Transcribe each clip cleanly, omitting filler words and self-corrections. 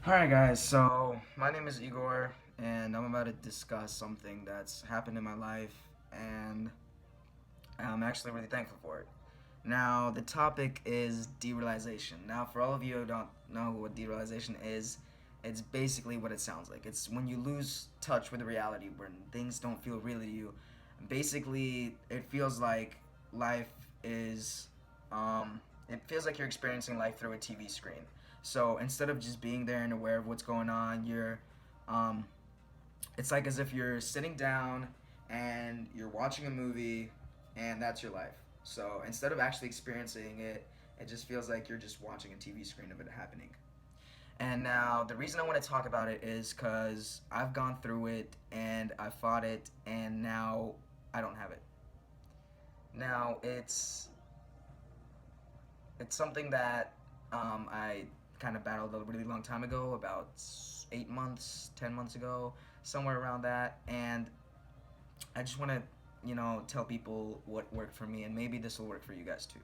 Alright, guys, so my name is Igor, and I'm about to discuss something that's happened in my life, and I'm actually really thankful for it. Now, the topic is derealization. Now, for all of you who don't know what derealization is, it's basically what it sounds like. It's when you lose touch with reality, when things don't feel real to you. Basically, it feels like life is, it feels like you're experiencing life through a TV screen. So instead of just being there and aware of what's going on, um, it's like as if you're sitting down and you're watching a movie and that's your life. So instead of actually experiencing it, it just feels like you're just watching a TV screen of it happening. And now the reason I want to talk about it is because I've gone through it and I fought it and now I don't have it. Now it's something that I kind of battled a really long time ago, about 8 months, 10 months ago, somewhere around that, and I just want to, tell people what worked for me, and maybe this will work for you guys too.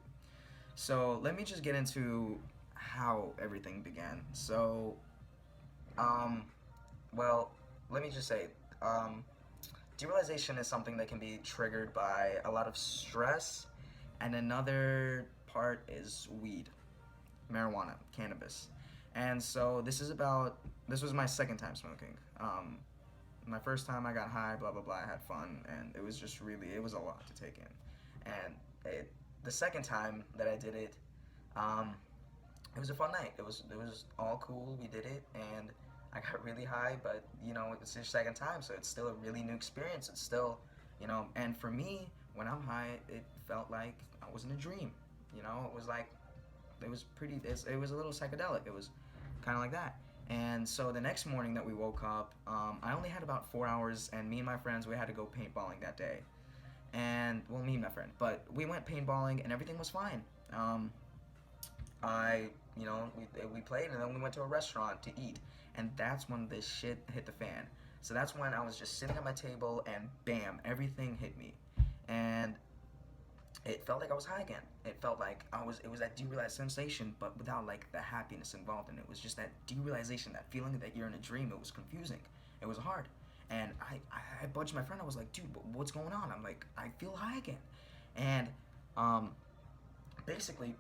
So let me just get into how everything began. Um, well, let me just say, um, derealization is something that can be triggered by a lot of stress, and another part is weed, marijuana, cannabis. And so this was my second time smoking. My first time I got high, blah blah blah. I had fun, and it was just it was a lot to take in. And the second time that I did it, um, it was a fun night. It was all cool. We did it, and I got really high. But it's your second time, so it's still a really new experience. It's still, and for me, when I'm high, it felt like I was in a dream. It was like it was it was a little psychedelic. It was kind of like that. And so the next morning that we woke up, I only had about 4 hours, and me and my friends, we had to go paintballing that day. And well, me and my friend, but we went paintballing, and everything was fine. Um, I, we played, and then we went to a restaurant to eat, and that's when this shit hit the fan. So that's when I was just sitting at my table, and bam, everything hit me, and it felt like I was high again. It felt like it was that derealized sensation, but without like the happiness involved in it. It was just that derealization, that feeling that you're in a dream. It was confusing. It was hard. And I budged my friend. I was like, dude, what's going on? I'm like, I feel high again. And um, basically,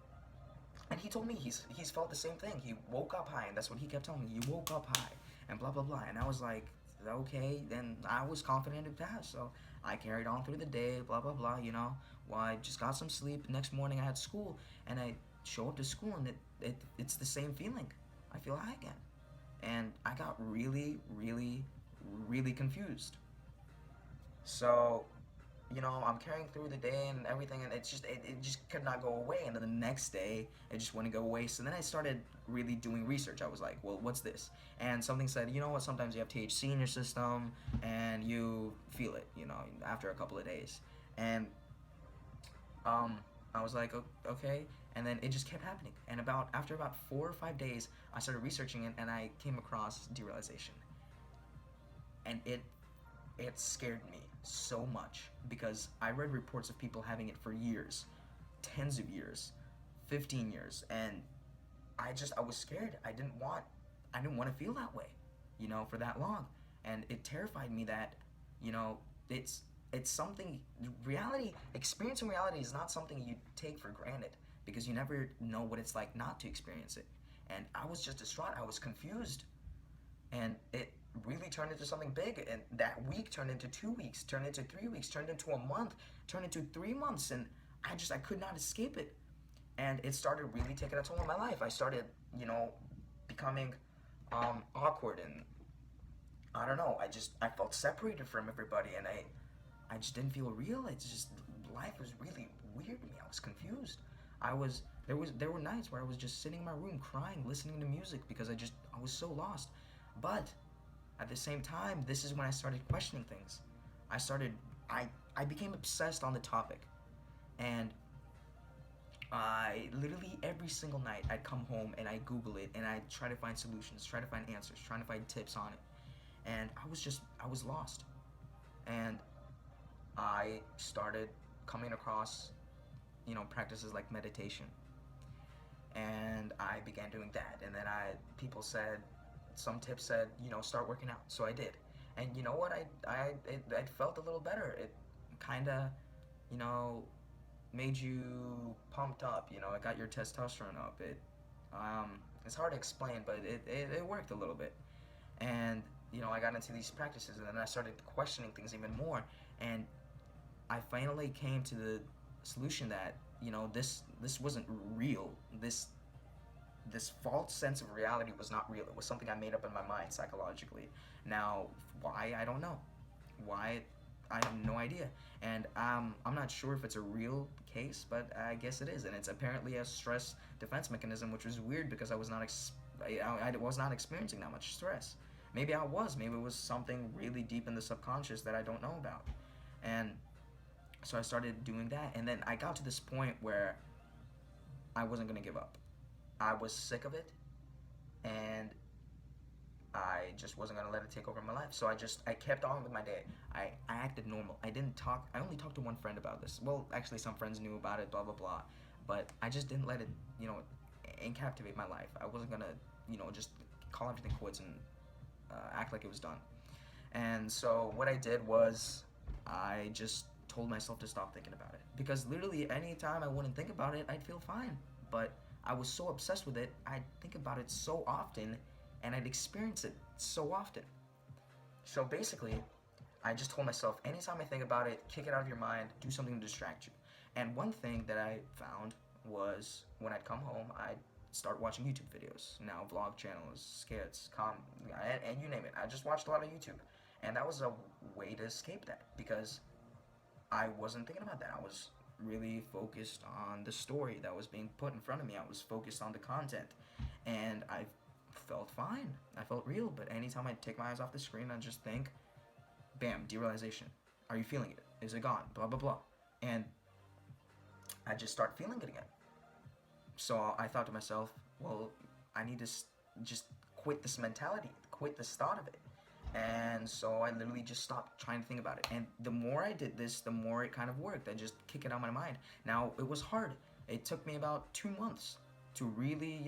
and he told me he's felt the same thing. He woke up high, and that's what he kept telling me. You woke up high, and blah blah blah. And I was like, okay. Then I was confident it passed, so I carried on through the day, blah blah blah. Well, I just got some sleep. Next morning I had school, and I show up to school, and it's the same feeling. I feel high again, and I got really really really confused. So I'm carrying through the day and everything, and it just could not go away. And then the next day, it just wouldn't go away. So then I started really doing research. I was like, well, what's this? And something said, you know what? Sometimes you have THC in your system, and you feel it. After a couple of days, and I was like, okay. And then it just kept happening. And after about 4 or 5 days, I started researching it, and I came across derealization, and it scared me so much because I read reports of people having it for years, tens of years, 15 years, and I was scared. I didn't want to feel that way, for that long. And it terrified me that, you know, it's it's something experiencing reality is not something you take for granted because you never know what it's like not to experience it. And I was just distraught. I was confused, and it really turned into something big, and that week turned into 2 weeks, turned into 3 weeks, turned into a month, turned into 3 months, and I could not escape it. And it started really taking a toll on my life. I started, becoming awkward, and I don't know, I felt separated from everybody, and I just didn't feel real. It's just life was really weird to me. I was confused. There were nights where I was just sitting in my room crying, listening to music because I was so lost. But at the same time, this is when I started questioning things. I started I became obsessed on the topic, and I literally every single night I'd come home and I Google it and I try to find solutions, try to find answers, trying to find tips on it. And I was lost. And I started coming across, practices like meditation. And I began doing that. And then people said some tips said, start working out. So I did. And you know what? It felt a little better. It kind of, you know, made you pumped up. It got your testosterone up. It's hard to explain, but it worked a little bit. And I got into these practices, and then I started questioning things even more. And I finally came to the solution that this wasn't real. This false sense of reality was not real. It was something I made up in my mind psychologically. Now, why, I don't know. Why, I have no idea. And I'm not sure if it's a real case, but I guess it is. And it's apparently a stress defense mechanism, which was weird because I was not experiencing that much stress. Maybe I was. Maybe it was something really deep in the subconscious that I don't know about. And so I started doing that, and then I got to this point where I wasn't gonna give up. I was sick of it, and I just wasn't gonna let it take over my life. So I kept on with my day. I acted normal. I didn't talk. I only talked to one friend about this. Well, actually, some friends knew about it. Blah blah blah. But I just didn't let it, captivate my life. I wasn't gonna, just call everything quits and act like it was done. And so what I did was I just told myself to stop thinking about it, because literally any time I wouldn't think about it, I'd feel fine. But I was so obsessed with it, I'd think about it so often, and I'd experience it so often. So basically, I just told myself, anytime I think about it, kick it out of your mind, do something to distract you. And one thing that I found was when I'd come home, I'd start watching YouTube videos. Now, vlog channels, skits, and you name it. I just watched a lot of YouTube. And that was a way to escape that, because I wasn't thinking about that. I was really focused on the story that was being put in front of me. I was focused on the content. And I felt fine. I felt real. But anytime I take my eyes off the screen, I just think, bam, derealization. Are you feeling it? Is it gone? Blah, blah, blah. And I just start feeling it again. So I thought to myself, well, I need to just quit this mentality, quit this thought of it. And so I literally just stopped trying to think about it. And the more I did this, the more it kind of worked. I just kick it out of my mind. Now, it was hard. It took me about 2 months to really,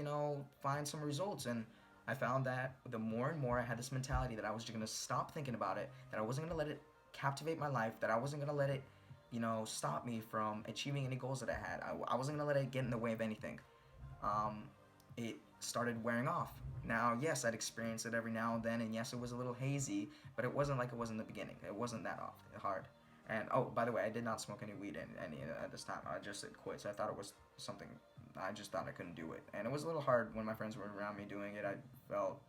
find some results. And I found that the more and more I had this mentality that I was just going to stop thinking about it, that I wasn't going to let it captivate my life, that I wasn't going to let it, stop me from achieving any goals that I had. I wasn't going to let it get in the way of anything. It started wearing off. Now, yes, I'd experience it every now and then, and yes, it was a little hazy, but it wasn't like it was in the beginning. It wasn't that hard. And, oh, by the way, I did not smoke any weed at this time. I just had quit, so I thought it was something, I just thought I couldn't do it. And it was a little hard when my friends were around me doing it. I felt,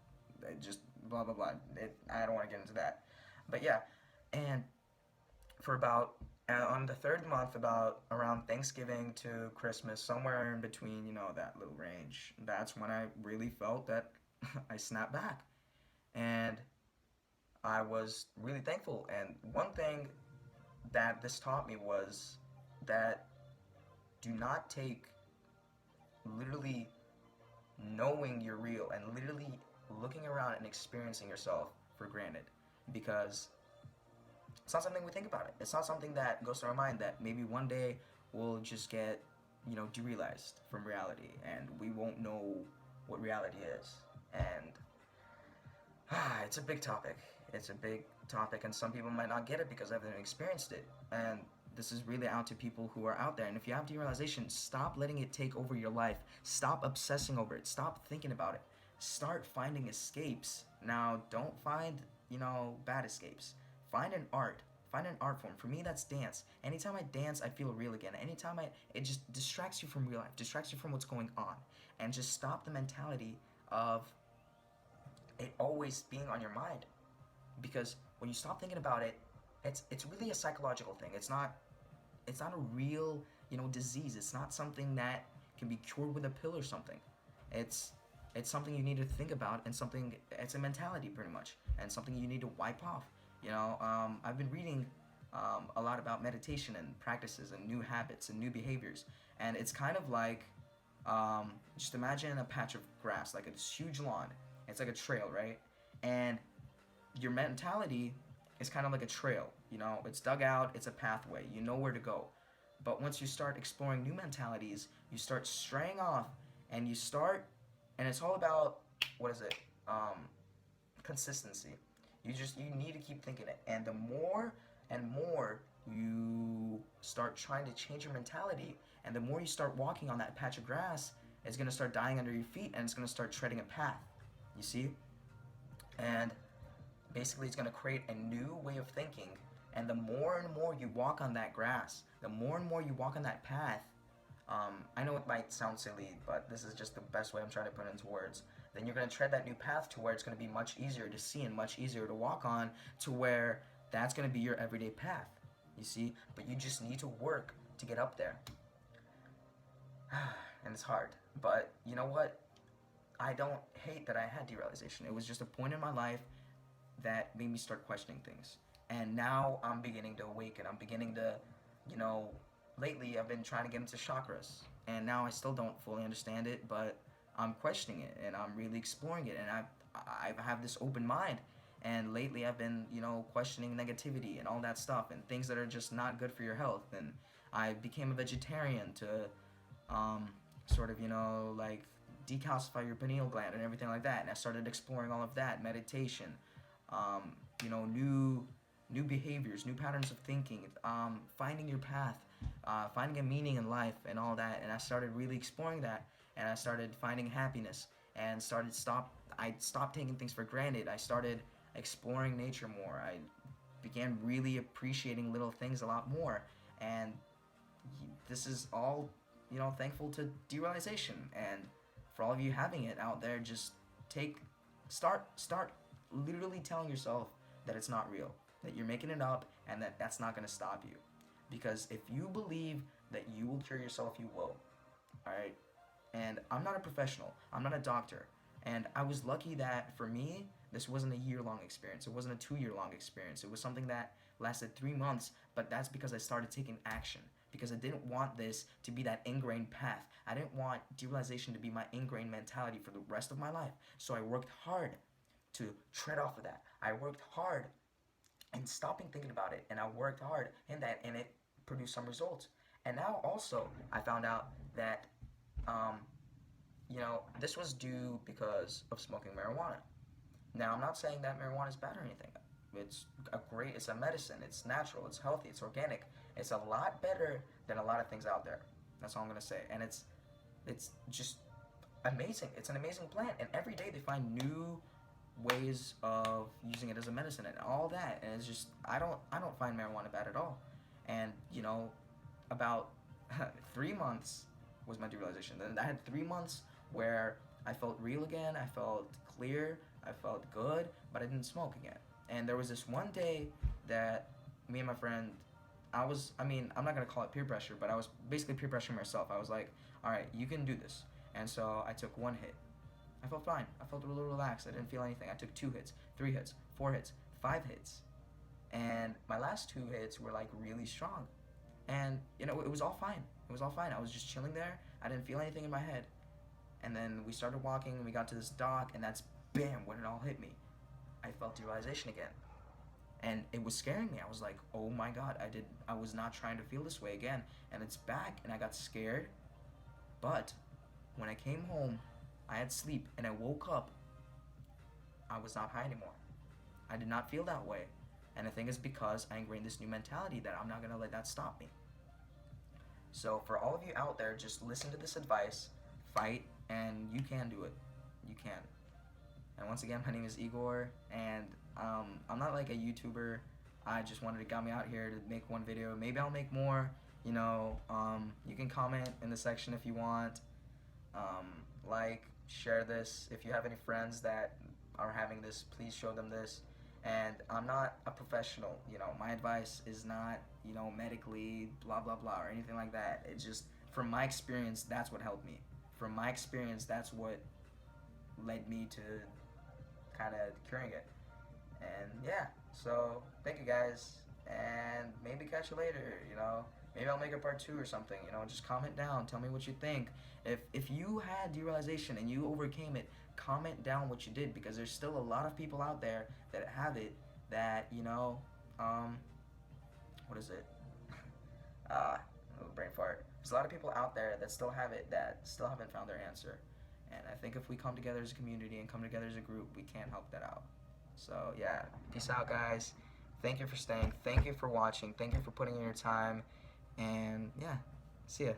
just blah, blah, blah. I don't want to get into that. But yeah, and for about on the third month, about around Thanksgiving to Christmas, somewhere in between, that little range, that's when I really felt that I snapped back. And I was really thankful. And one thing that this taught me was that do not take literally knowing you're real and literally looking around and experiencing yourself for granted, because it's not something we think about it. It's not something that goes through our mind that maybe one day we'll just get, derealized from reality and we won't know what reality is. And it's a big topic. It's a big topic, and some people might not get it because they haven't experienced it. And this is really out to people who are out there. And if you have derealization, stop letting it take over your life. Stop obsessing over it. Stop thinking about it. Start finding escapes. Now, don't find, bad escapes. Find an art. Find an art form. For me, that's dance. Anytime I dance, I feel real again. It just distracts you from real life, distracts you from what's going on. And just stop the mentality of it always being on your mind. Because when you stop thinking about it, it's really a psychological thing. It's not a real, disease. It's not something that can be cured with a pill or something. It's something you need to think about, and it's a mentality pretty much, and something you need to wipe off. I've been reading a lot about meditation and practices and new habits and new behaviors, and it's kind of like, just imagine a patch of grass, like a huge lawn. It's like a trail, right? And your mentality is kind of like a trail. It's dug out, it's a pathway, you know where to go. But once you start exploring new mentalities, you start straying off, and and it's all about, what is it? consistency. You need to keep thinking it, and the more and more you start trying to change your mentality, and the more you start walking on that patch of grass, it's gonna start dying under your feet, and it's gonna start treading a path. You see, and basically it's gonna create a new way of thinking. And the more and more you walk on that grass, the more and more you walk on that path, I know it might sound silly, but this is just the best way I'm trying to put it into words. Then you're going to tread that new path to where it's going to be much easier to see and much easier to walk on, to where that's going to be your everyday path. You see? But you just need to work to get up there. And it's hard. But you know what? I don't hate that I had derealization. It was just a point in my life that made me start questioning things. And now I'm beginning to awaken. I'm beginning to, you know, lately I've been trying to get into chakras. And now I still don't fully understand it, but I'm questioning it and I'm really exploring it. And I have this open mind. And lately I've been, you know, questioning negativity and all that stuff and things that are just not good for your health. And I became a vegetarian to sort of, you know, like decalcify your pineal gland and everything like that. And I started exploring all of that, meditation, you know, new behaviors, new patterns of thinking, finding your path, finding a meaning in life and all that. And I started really exploring that, and I started finding happiness and I stopped taking things for granted. I started exploring nature more. I began really appreciating little things a lot more. And this is all, you know, thankful to derealization. And for all of you having it out there, just start literally telling yourself that it's not real, that you're making it up, and that that's not going to stop you. Because if you believe that you will cure yourself, you will. All right? And I'm not a professional. I'm not a doctor. And I was lucky that for me, this wasn't a year-long experience. It wasn't a 2-year-long experience. It was something that lasted 3 months, but that's because I started taking action. Because I didn't want this to be that ingrained path. I didn't want derealization to be my ingrained mentality for the rest of my life. So I worked hard to tread off of that. I worked hard and stopping thinking about it, and I worked hard in that, and it produced some results. And now also I found out that you know, this was due because of smoking marijuana. Now I'm not saying that marijuana is bad or anything. It's a medicine. It's natural. It's healthy. It's organic. It's a lot better than a lot of things out there. That's all I'm gonna say. And it's just amazing. It's an amazing plant, and every day they find new ways of using it as a medicine and all that. And it's just I don't find marijuana bad at all. And you know, about 3 months was my derealization. Then I had 3 months where I felt real again. I felt clear. I felt good, but I didn't smoke again. And there was this one day that me and my friend, I mean, I'm not gonna call it peer pressure, but I was basically peer pressuring myself. I was like, all right, you can do this. And so I took one hit. I felt fine. I felt a little relaxed. I didn't feel anything. I took 2 hits, 3 hits, 4 hits, 5 hits. And my last 2 hits were like really strong. And you know, it was all fine. It was all fine. I was just chilling there. I didn't feel anything in my head. And then we started walking and we got to this dock, and that's bam when it all hit me. I felt derealization again. And it was scaring me. I was like, oh my god, I was not trying to feel this way again. And it's back, and I got scared. But when I came home, I had sleep, and I woke up, I was not high anymore. I did not feel that way. And I think it's because I ingrained this new mentality that I'm not going to let that stop me. So for all of you out there, just listen to this advice, fight, and you can do it. You can. And once again, my name is Igor, and I'm not like a YouTuber. I just wanted to get me out here to make one video. Maybe I'll make more. You know, you can comment in the section if you want. Like, share this. If you have any friends that are having this, please show them this. And I'm not a professional. You know, my advice is not, you know, medically blah blah blah or anything like that. It's just from my experience, that's what helped me. From my experience, that's what led me to kind of curing it. And yeah, so thank you guys, and maybe catch you later. You know, maybe I'll make a part 2 or something. You know, just comment down, tell me what you think. If you had derealization and you overcame it, comment down what you did, because there's still a lot of people out there that have it that, you know, what is it? Brain fart. There's a lot of people out there that still have it, that still haven't found their answer. And I think if we come together as a community and come together as a group, we can help that out. So yeah, peace out, guys. Thank you for staying. Thank you for watching. Thank you for putting in your time. And yeah, see ya.